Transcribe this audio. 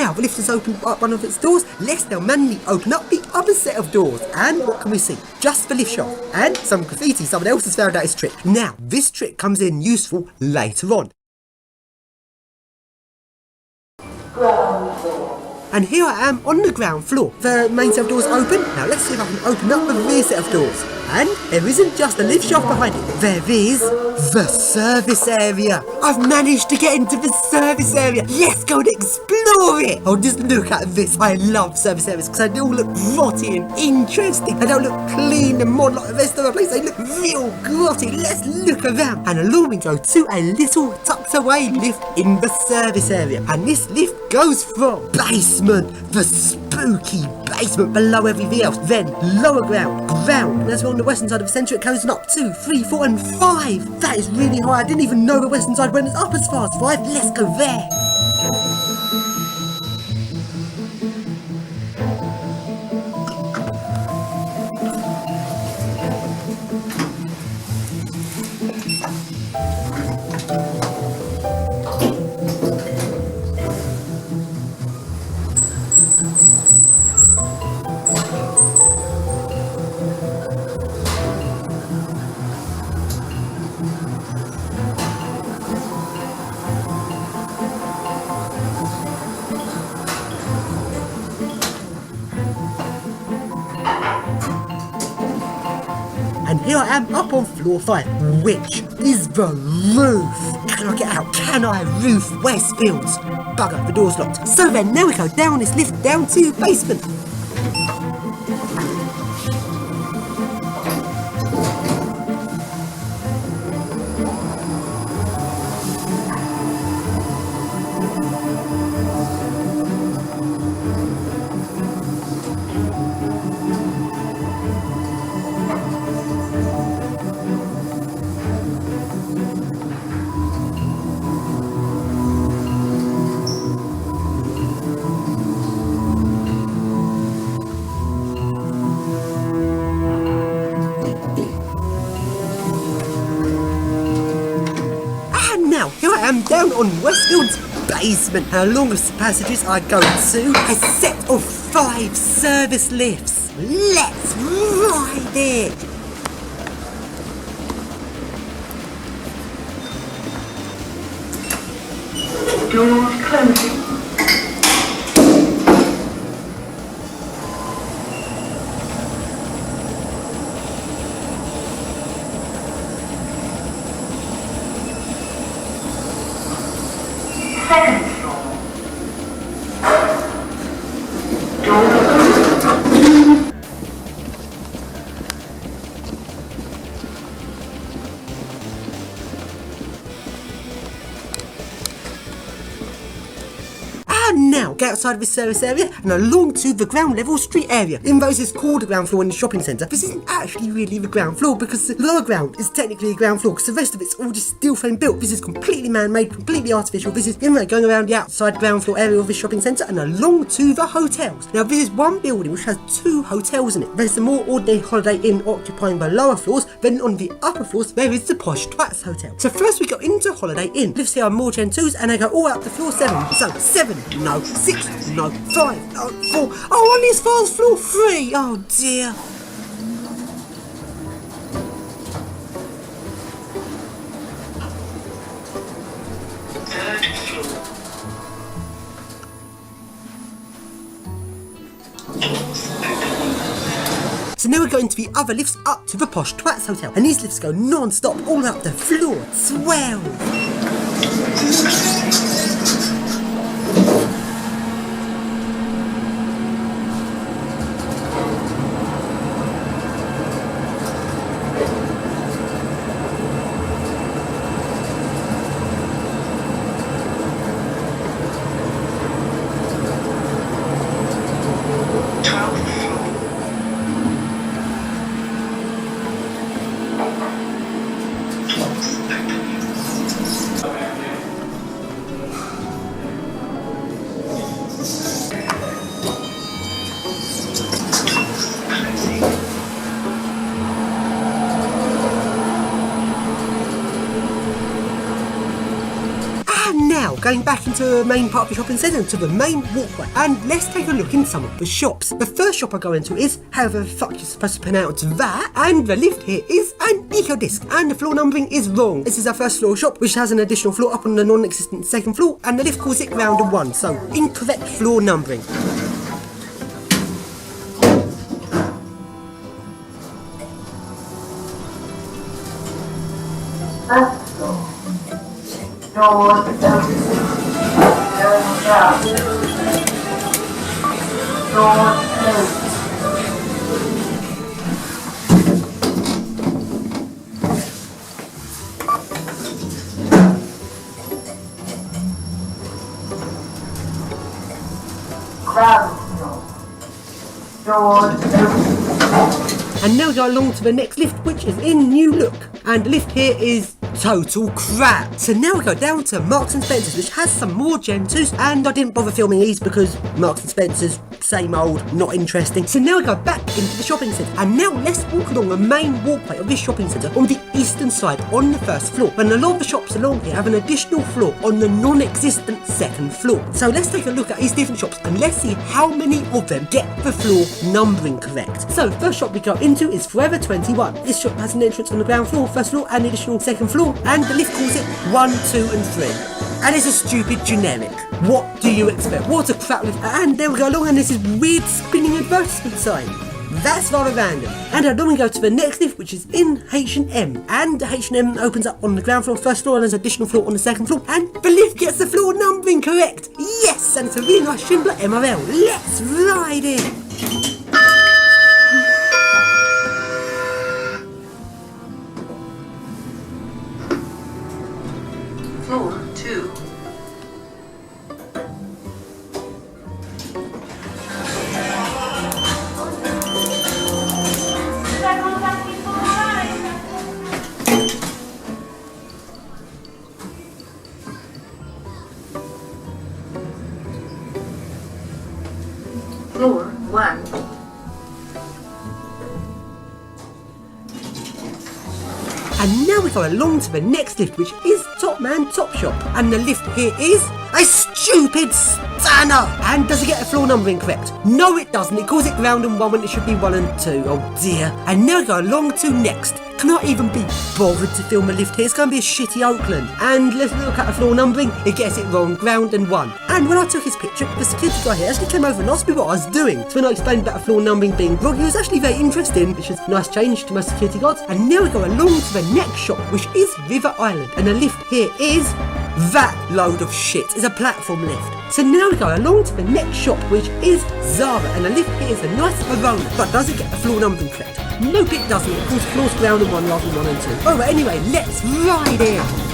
now the lift has opened up one of its doors. Let's now manually open up the other set of doors. And what can we see? Just the lift shaft and some graffiti. Someone else has found out his trick. Now, this trick comes in useful later on. Ground floor. And here I am on the ground floor. The main set of doors open. Now let's see if I can open up the rear set of doors. And there isn't just a lift shaft behind it. There is the service area. I've managed to get into the service area. Let's go and explore it. Oh, just look at this. I love service areas because they all look grotty and interesting. They don't look clean and modern like the rest of the place. They look real grotty. Let's look around. And along we go to a little tucked away lift in the service area. And this lift goes from basement, the spooky basement below everything else. Then lower ground. And as we're on the western side of the centre, it goes on up 2, 3, 4 and 5. That is really high. I didn't even know the western side went up as far as 5. Let's go there. And here I am up on floor 5, which is the roof. Can I get out? Can I roof Westfields? Bugger, the door's locked. So then, now we go down this lift down to basement. Now, here I am down on Westfield's basement, and along the passages I go to a set of 5 service lifts. Let's ride it! Doors closing. Second floor. Doors open. And now, get outside of this service area and along to the ground level street area. Even though this is called the ground floor in the shopping centre, this isn't actually really the ground floor because the lower ground is technically the ground floor because the rest of it's all just steel frame built. This is completely man-made, completely artificial. This is going around the outside ground floor area of this shopping centre and along to the hotels. Now, this is one building which has 2 hotels in it. There's the more ordinary Holiday Inn occupying the lower floors, then on the upper floors there is the Posh Twats Hotel. So first we go into Holiday Inn. Lifts here are more Gen 2s and they go all up to floor 7. So 7, no, 6, no, 5, no, 4. Oh, only as far as floor 3. Oh dear. Third floor. So now we're going to the other lifts up to the Posh Twats Hotel. And these lifts go non-stop all up to floor 12. shop, going back into the main part of the shopping centre, to the main walkway, and let's take a look in some of the shops. The first shop I go into is, however the fuck you're supposed to pronounce that, and the lift here is an eco disc, and the floor numbering is wrong. This is our first floor shop, which has an additional floor up on the non-existent second floor, and the lift calls it round and 1, so incorrect floor numbering. First floor. Doors open. Going down. Doors closed. Ground floor. Doors open. And now we go along to the next lift, which is in New Look, and the lift here is total crap. So now we go down to Marks and Spencer's, which has some more Gen 2s, and I didn't bother filming these because Marks and Spencer's, same old, not interesting. So now we go back into the shopping centre, and now let's walk along the main walkway of this shopping centre on the eastern side on the first floor, when a lot of the shops along here have an additional floor on the non-existent second floor. So let's take a look at these different shops and let's see how many of them get the floor numbering correct. So the first shop we go into is Forever 21. This shop has an entrance on the ground floor, first floor, and the additional second floor, and the lift calls it 1, 2 and 3. And it's a stupid generic. What do you expect? What a crap lift. And there we go along, and this is weird spinning advertisement sign. That's rather random. And then we go to the next lift, which is in H&M. And the H&M opens up on the ground floor, first floor, and there's an additional floor on the second floor. And the lift gets the floor numbering correct. Yes, and it's a really nice Schindler MRL. Let's ride it. Floor 2. Floor 1. And now we go along to the next lift, which is Top Man Top Shop. And the lift here is a stupid stunner. And does it get the floor numbering correct? No, it doesn't. It calls it ground and 1 when it should be 1 and 2. Oh dear. And now we go along to next. Cannot even be bothered to film a lift here. It's going to be a shitty Oakland. And let's look at the floor numbering. It gets it wrong. Ground and 1. And when I took his picture, the security guy here actually came over and asked me what I was doing. So when I explained about the floor numbering being wrong, he was actually very interesting, which is a nice change to most security guards. And now we go along to the next shop, which is River Island. And the lift here is that load of shit. It's a platform lift. So now we go along to the next shop, which is Zara. And the lift here is a nice Verona. But does it get the floor numbering correct? Nope, it doesn't. It calls floors ground and 1 rather than 1 and 2. Alright, anyway, let's ride it.